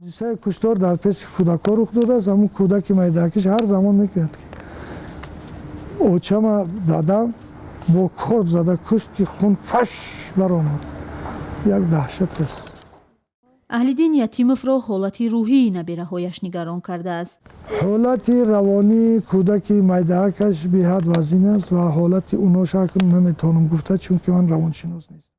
حادثه کشتار در پس کودکان رخ داده است. همون کودک میدکش هر زمان میگوید که اوچم دادم با کارد زده کشت که خون فش برآمد. یک دهشت است. اهلیدین یتیموفро ҳолати рӯҳии набираҳояш нигарон кардааст. ҳолати равонии кӯдаки майдаакаш беҳад вазин аст ва ҳолати унош наметавонам гуфта, чунки ман равоншинос нест.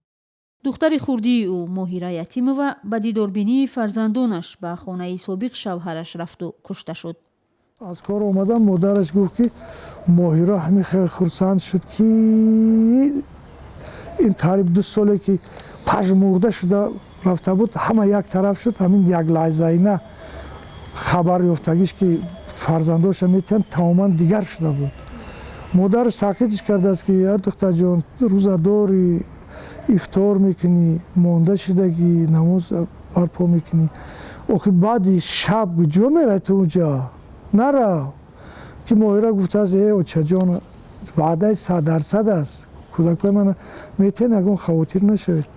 духтари хурдии ӯ моҳира ятимова ба дидорбинии фарзандонаш ба хонаи собиқ шавҳараш рафту кушта шуд. аз кор омадам модараш гуфт ки моҳира ҳамин хеле хурсанд шуд ки ин қариб 2 соле ки пажмурда шуда рафта буд, ҳама як тараф шуд. ҳамин як лаҳзаина хабар ёфтагиш ки фарзандоша метиҳам тамоман дигар шуда буд. модараш таъкидиш кардааст ки я духтарҷон рӯзадори ифтор мекунӣ, монда шудагӣ намоз барпо мекунӣ, охи баъди шаб ҷо меравӣ ту унҷа нарав. ки моҳира гуфтааст очаҷон ваъдаи 100% аст, кӯдакои ман метиҳен ягон хавотир нашавед.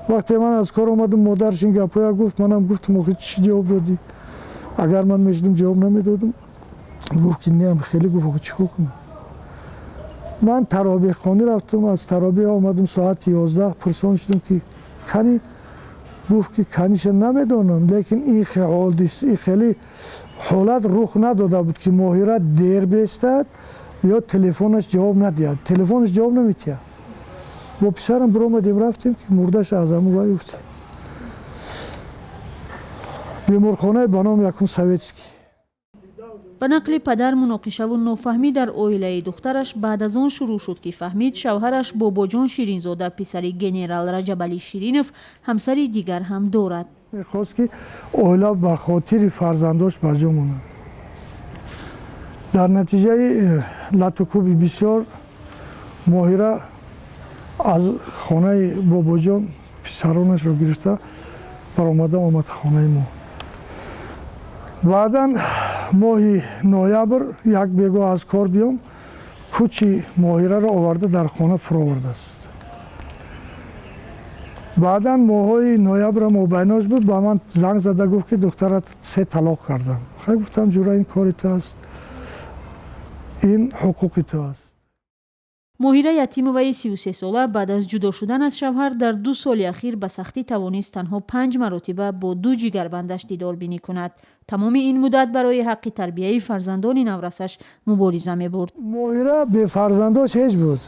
вақте ман аз кор омадам модараш ин гапоя гуфт, манам гуфтам охи чӣ ҷавоб додӣ? агар ман мешудам ҷавоб намедодам. гуфт ки не, хеле гуфт охи чӣ кор кунам. ман таробехонӣ рафтам, аз таробеҳ омадам соати 11 пурсон шудам ки кани, гуфт ки каниша намедонам, лекин ин хеле ҳолат рух надода буд ки моҳира дер бестад ё телефонаш ҷавоб надиҳад. телефонаш ҷавоб наметиҳад. бо писарам биромадем рафтем ки мурдаша аз ҳамун вай уфтем. беморхонаи ба номи Якум Советский. ба нақли падар муноқишаву нофаҳмӣ дар оилаи духтараш баъд аз он шурӯъ шуд ки фаҳмид шавҳараш Бобоҷон Ширинзода писари генерал Раҷабалӣ Ширинов ҳамсари дигар ҳам дорад. мехост ки оила ба хотири фарзандош ба ҷо монад. дар натиҷаи латукуби бисёр моҳира аз хонаи Бобоҷон писаронашро гирифта баромада омад хонаи мо. баъдан моҳи ноябр як бегоҳ аз кор биём, кӯчи моҳираро оварда дар хона фуровардааст. баъдан моҳҳои ноябрам обайнош буд, ба ман занг зада гуфт ки духтарат 3 талоқ кардам. хай гуфтам ҷура ин кори ту аст, ин ҳуқуқи ту аст. моҳира ятимоваи 33 сола баъд аз ҷудо шудан аз шавҳар дар 2 соли ахир ба сахтӣ тавонист танҳо 5 маротиба бо 2 ҷигарбандаш дидорбинӣ кунад. тамоми ин муддат барои ҳаққи тарбияи фарзандони наврасаш мубориза мебурд. моҳира бефарзандош ҳеҷ буд.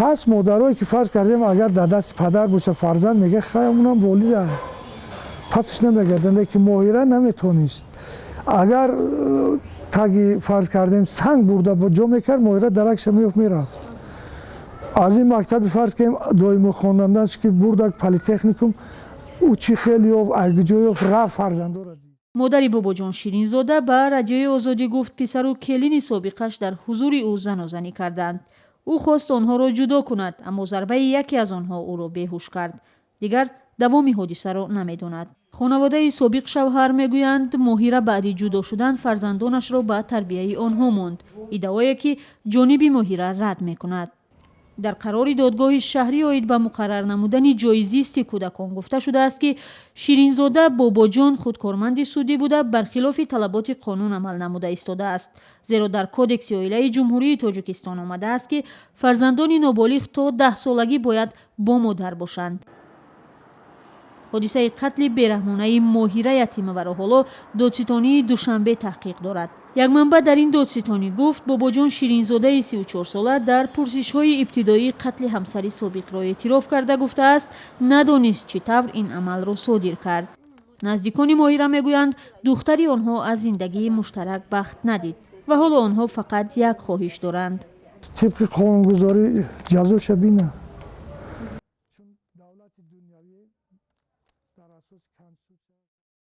ҳаст модарое ки фарз кардем агар дар дасти падар боша фарзанд мега хай онам волида пасш намегардад, лекин моҳира наметонист. агар таги фарз кардем санг бурда бо ҷо мекард, моҳира даракша меёфт мерафт. аз ин мактаби фарз кардем доимо хонандаш ки бурдак политехникум ӯ чӣ хел ёфт, айгиҷо ёфт, рафт фарзандора дид. модари Бобоҷон Ширинзода ба радиои Озодӣ гуфт писару келини собиқаш дар ҳузури ӯ занозанӣ карданд. ӯ хост онҳоро ҷудо кунад, аммо зарбаи яке аз онҳо ӯро беҳуш кард. дигар давоми ҳодисаро намедонад. хонаводаи собиқ шавҳар мегӯянд моҳира баъди ҷудо шудан фарзандонашро ба тарбияи онҳо монд. иддаое ки ҷониби моҳира рад мекунад. дар қарори додгоҳи шаҳрӣ оид ба муқаррар намудани ҷойи зисти кӯдакон гуфта шудааст ки Ширинзода Бобоҷон худкорманди судӣ буда бархилофи талаботи қонун амал намуда истодааст. зеро дар кодекси оилаи ҷумҳурии Тоҷикистон омадааст ки фарзандони ноболиғ то 10 солагӣ бояд бо модар бошанд. ҳодисаи қатли бераҳмонаи моҳира ятимоваро ҳоло додситонии Душанбе таҳқиқ дорад. як манбаъ дар ин додситонӣ гуфт Бобоҷон Ширинзодаи 34 сола дар пурсишҳои ибтидоӣ қатли ҳамсари собиқро эътироф карда гуфтааст надонист чӣ тавр ин амалро содир кард. наздикони моҳира мегӯянд духтари онҳо аз зиндагии муштарак бахт надид ва ҳоло онҳо фақат як хоҳиш доранд. тибқи қонунгузорӣ ҷазоша бина.